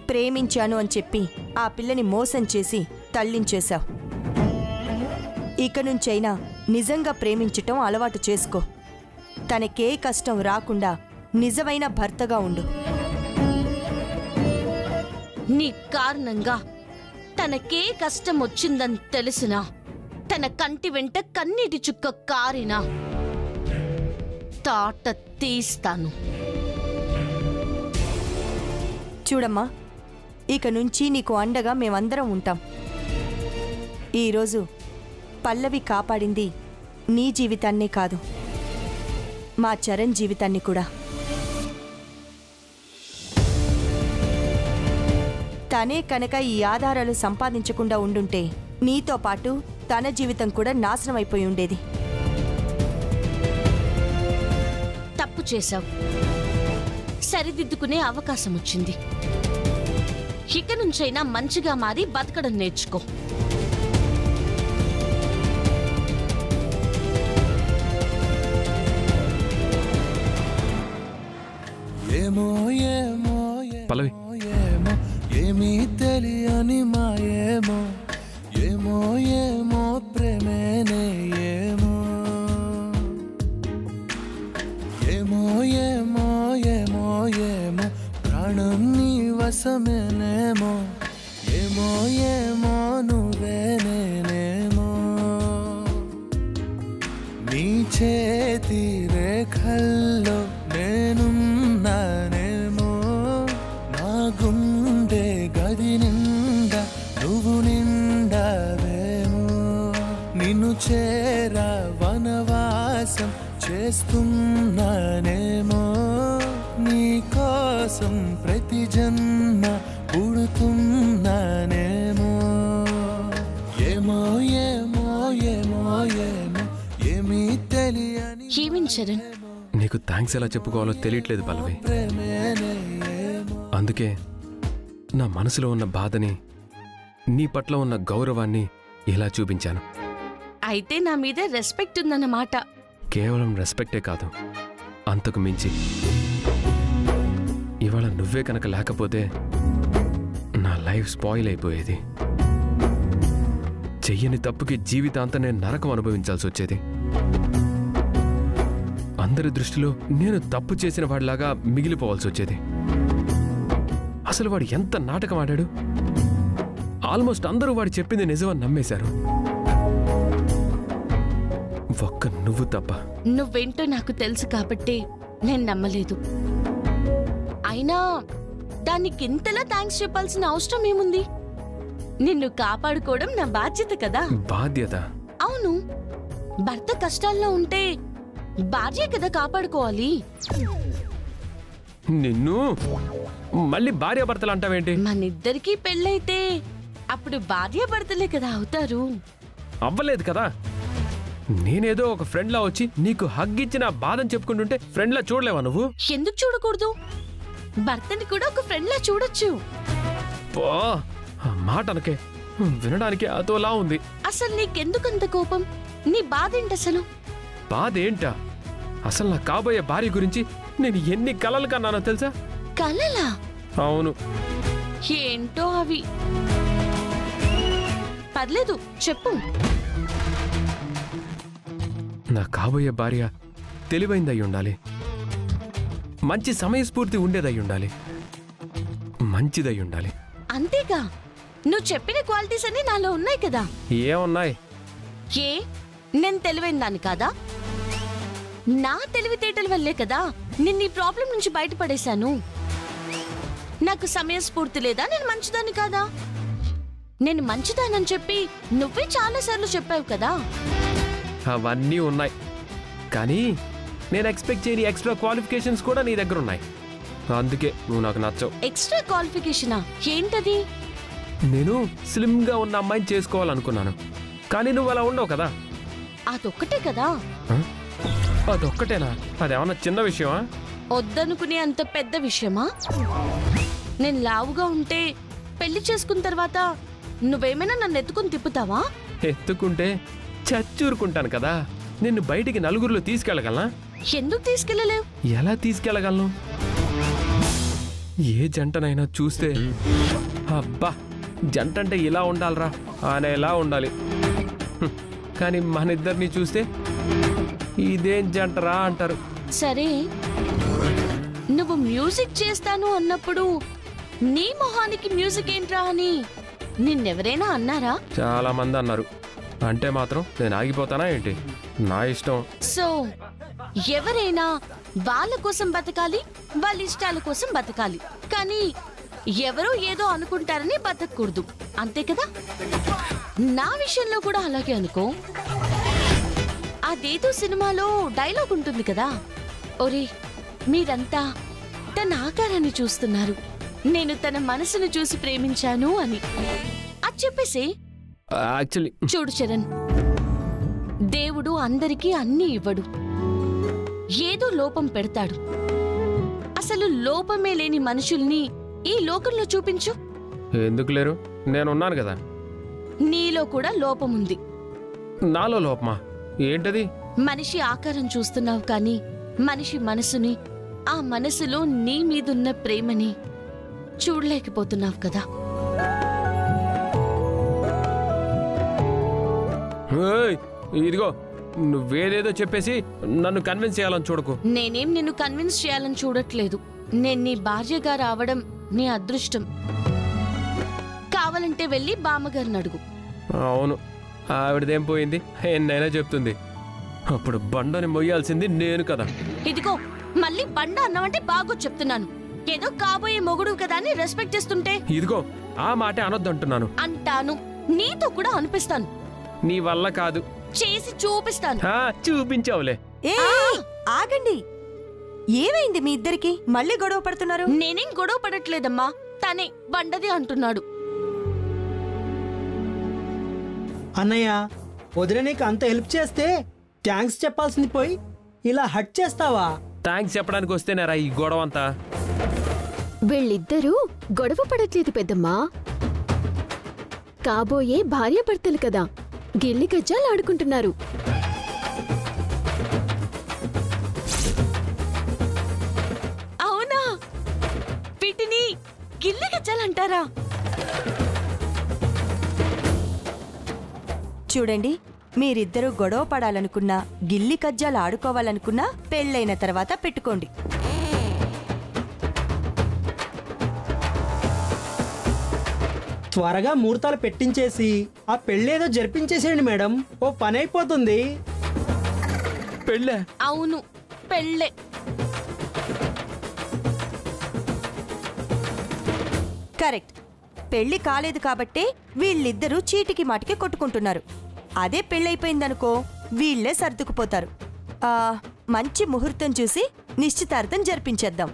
ప్రేమించాను అని చెప్పి ఆ పిల్లని మోసం చేసి తల్లించేశావు. ఇక నుంచైనా నిజంగా ప్రేమించటం అలవాటు చేసుకో. తనకే కష్టం రాకుండా నిజమైన భర్తగా ఉండు. నీ కారణంగా తనకే కష్టం వచ్చిందని తెలిసినా తన కంటి వెంట కన్నీటి చుక్క కారినా తాట తీస్తాను. చూడమ్మా, ఇక నుంచి నీకు అండగా మేమందరం ఉంటాం. ఈరోజు పల్లవి కాపాడింది నీ జీవితాన్నే కాదు, మా చరణ్ జీవితాన్ని కూడా. తనే కనుక ఈ ఆధారాలు సంపాదించకుండా ఉండుంటే నీతో పాటు తన జీవితం కూడా నాశనం అయిపోయి ఉండేది. తప్పు చేశావు, సరిదిద్దుకునే అవకాశం వచ్చింది. ఇక నుంచైనా మంచిగా మారి బతకడం నేర్చుకో. పల్లవి, ఏమీ తెలియని మాయేమో, ఏమో ఏమో ప్రేమేనే ఏమో, ఏమో ఏమో ఏమో ఏమో ప్రాణం నీ వశమేనేమో, ఏమో ఏమో నువ్వే నేనేమో, నీ చేతి రేఖల్లో నేనున్నానేమో, నా గుండె గది నిండా నువ్వు నిండావేమో, నిన్ను చేరా వనవాసం చేస్తున్నానేమో, నీ కోసం ప్రతి జన్మ పుడుతున్నానేమో, ఏమో ఏమో ఏమో ఏమో ఏమీ తెలియని. చరణ్, నీకు థ్యాంక్స్ ఎలా చెప్పుకోవాలో తెలియట్లేదు పల్లవి. అందుకే నా మనసులో ఉన్న బాధని, నీ పట్ల ఉన్న గౌరవాన్ని ఇలా చూపించాను. అయితే నా మీద రెస్పెక్ట్ ఉందన్నమాట. కేవలం రెస్పెక్టే కాదు, అంతకు మించి. ఇవాళ నువ్వే కనుక లేకపోతే నా లైఫ్ స్పాయిల్ అయిపోయేది. చెయ్యని తప్పుకి జీవితాంతం నేను నరకం అనుభవించాల్సి వచ్చేది. అందరి దృష్టిలో నేను తప్పు చేసిన వాడిలాగా మిగిలిపోవాల్సి వచ్చేది. అసలు వాడు ఎంత నాటకం ఆడాడు. ఆల్మోస్ట్ అందరూ వాడు చెప్పింది నిజమని నమ్మేశారు, ఒక్క నువ్వు తప్ప. నువ్వేంటో నాకు తెలుసు కాబట్టి నేను నమ్మలేదు. అయినా దానికి ఇంతలా థ్యాంక్స్ చెప్పాల్సిన అవసరం ఏముంది? నిన్ను కాపాడుకోవడం నా బాధ్యత కదా. బాధ్యత? అవును, భర్త కష్టాల్లో ఉంటే భార్య కదా కాపాడుకోవాలి. నిన్ను మళ్ళీ భార్యాభర్తలు అంటావేంటి? మనిద్దరికీ పెళ్ళైతే అప్పుడు భార్యాభర్తలే కదా అవుతారు. అవ్వలేదు కదా. నేనేదో ఒక ఫ్రెండ్లా వచ్చి నీకు హగ్ ఇచ్చి నా బాధని చెప్పుకుంటుంటే ఫ్రెండ్లా చూడలేవా నువ్వు? ఎందుకు చూడకూడదు? భర్తని కూడా ఒక ఫ్రెండ్లా చూడొచ్చు. మాట అనకే, వినడానికి అతోలా ఉంది. అసలు నీకెందుకంత కోపం? నీ బాధ ఏంటి అసలు? బాధ ఏంటా? అసలు నా కాబోయే భార్య గురించి నేను ఎన్ని కలలు కన్నానో తెలుసా? కలలా? అవును. ఏంటో అవి. పర్లేదు చెప్పు. నా కాబోయే భార్య తెలివైందై ఉండాలి, మంచి సమయస్ఫూర్తి ఉండేదై ఉండాలి, మంచిదై ఉండాలి. అంతేగా? నువ్వు చెప్పిన క్వాలిటీస్ అన్ని నాలో ఉన్నాయి కదా. ఏమున్నాయి? ఏ నేను తెలివైన దాన్ని కాదా? నా తెలివితేటల వల్లే కదా నిన్ను ఈ ప్రాబ్లం నుంచి బయటపడేశాను. నాకు సమయస్ఫూర్తి లేదా? నేను మంచిదాన్ని కాదా? నేను మంచిదానని చెప్పి నువ్వే చాలాసార్లు చెప్పావు కదా. అవన్నీ ఉన్నాయి, కానీ నేను ఎక్స్పెక్ట్ చేయని ఎక్స్ట్రా క్వాలిఫికేషన్స్ కూడా నీ దగ్గర ఉన్నాయి. అందుకే నువ్వు నాకు నచ్చవు. ఎక్స్ట్రా క్వాలిఫికేషనా? ఏంటది? నేను స్లిమ్గా ఉన్న అమ్మాయిని చేసుకోవాలనుకున్నాను, కానీ నువ్వు అలా ఉండవు కదా. అదొక్కటే కదా. అదొక్కటేనా? అదేమన్నా చిన్న విషయమా? వద్దనుకునే అంత పెద్ద విషయమా? నేను లావుగా ఉంటే పెళ్లి చేసుకున్న తర్వాత నువ్వేమైనా నన్ను ఎత్తుకుని తిప్పుతావా? ఎత్తుకుంటే చచ్చూరుకుంటాను కదా. నిన్ను బయటికి నలుగురిలో తీసుకెళ్ళగలనా? ఎందుకు తీసుకెళ్ళలేవు? ఎలా తీసుకెళ్ళగలను? ఏ జంటనైనా చూస్తే అబ్బా జంట అంటే ఇలా ఉండాలరా అనేలా ఉండాలి. కానీ మన ఇద్దరిని చూస్తే ఇదేం జంటరా అంటారు. సరే, నువ్వు మ్యూజిక్ చేస్తాను అన్నప్పుడు నీ మొహానికి మ్యూజిక్ ఏంట్రా అని నిన్నెవరైనా అన్నారా? చాలా మంది అన్నారు. అంటే మాత్రం నేను ఆగిపోతానా ఏంటి? నా ఇష్టం. సో ఎవరైనా వాళ్ళ కోసం బతకాలి, వాళ్ళ ఇష్టాల కోసం బతకాలి. కానీ ఎవరో ఏదో అనుకుంటారని బతకూడదు, అంతే కదా? నా విషయంలో కూడా అలాగే అనుకో. అదేదో సినిమాలో డైలాగ్ ఉంటుంది కదా, ఒరే మీరంతా తన ఆకారాన్ని చూస్తున్నారు, నేను తన మనసును చూసి ప్రేమించాను అని. అది చెప్పేసి యాక్చువల్లీ చూడు చరణ్, దేవుడు అందరికీ అన్నీ ఇవ్వడు, ఏదో లోపం పెడతాడు. అసలు లోపమే లేని మనుషుల్ని ఈ లోకంలో చూపించు. ఎందుకు లేరు? నేనున్నాను కదా. నీలో కూడా లోపముంది. నాలో లోపమా? ఏంటది? మనిషి ఆకారం చూస్తున్నావు కానీ మనిషి మనసుని, ఆ మనసులో నీ మీదున్న ప్రేమని చూడలేకపోతున్నావు కదా. ఏయ్, ఇదిగో నువ్వేదేదో చెప్పేసి నన్ను కన్విన్స్ చేయాలని చూడకు. నేనేం నిన్ను కన్విన్స్ చేయాలని చూడట్లేదు. నేను నీ భార్యగా రావడం నీ అదృష్టం. కావాలంటే వెళ్ళి బామ్మగారిని అడుగు. అవును, ఆవిడదేం పోయింది? ఎన్నైనా చెప్తుంది. అప్పుడు బండని మొయ్యాల్సింది నేను కదా. ఇదిగో మళ్ళీ బండ అన్నావంటే బాగో చెప్తున్నాను. ఏదో కాబోయే మొగుడు కదా అని రెస్పెక్ట్ చేస్తుంటే. ఇదిగో ఆ మాటే అనొద్దంటున్నాను. అంటాను, నీతో కూడా అనిపిస్తాను. నీ వల్ల కాదు, చేసి చూపిస్తాను. చూపించావులే. ఆగండి, ఏమైంది మీ ఇద్దరికి? మళ్ళీ గొడవ పడుతున్నారు? నేనేం గొడవ పడట్లేదమ్మా, తనే బండది అంటున్నాడు. అన్నయ్య, వదిలే నీకు అంత హెల్ప్ చేస్తే థ్యాంక్స్ చెప్పాల్సింది పోయి ఇలా హట్ చేస్తావా? థ్యాంక్స్ చెప్పడానికి వస్తేనేరా ఈ గొడవ అంతా. వీళ్ళిద్దరూ గొడవ పడట్లేదు పెద్దమ్మా, కాబోయే భార్యాభర్తలు కదా, గిల్లి గజ్జాలు ఆడుకుంటున్నారు. అవునా? వీటిని గిల్లి గజ్జాలంటారా? చూడండి, మీరిద్దరూ గొడవ పడాలనుకున్నా, గిల్లి కజ్జాలు ఆడుకోవాలనుకున్నా పెళ్ళైన తర్వాత పెట్టుకోండి. త్వరగా ముహూర్తాలు పెట్టించేసి ఆ పెళ్ళేదో జరిపించేసేయండి మేడం, ఓ పని అయిపోతుంది. పెళ్ళే? అవును, పెళ్ళే. కరెక్ట్. పెళ్లి కాలేదు కాబట్టే వీళ్ళిద్దరూ చీటికి మాటికి కొట్టుకుంటున్నారు. అదే పెళ్ళైపోయిందనుకో వీళ్లే సర్దుకుపోతారు. మంచి ముహూర్తం చూసి నిశ్చితార్థం జరిపించేద్దాం.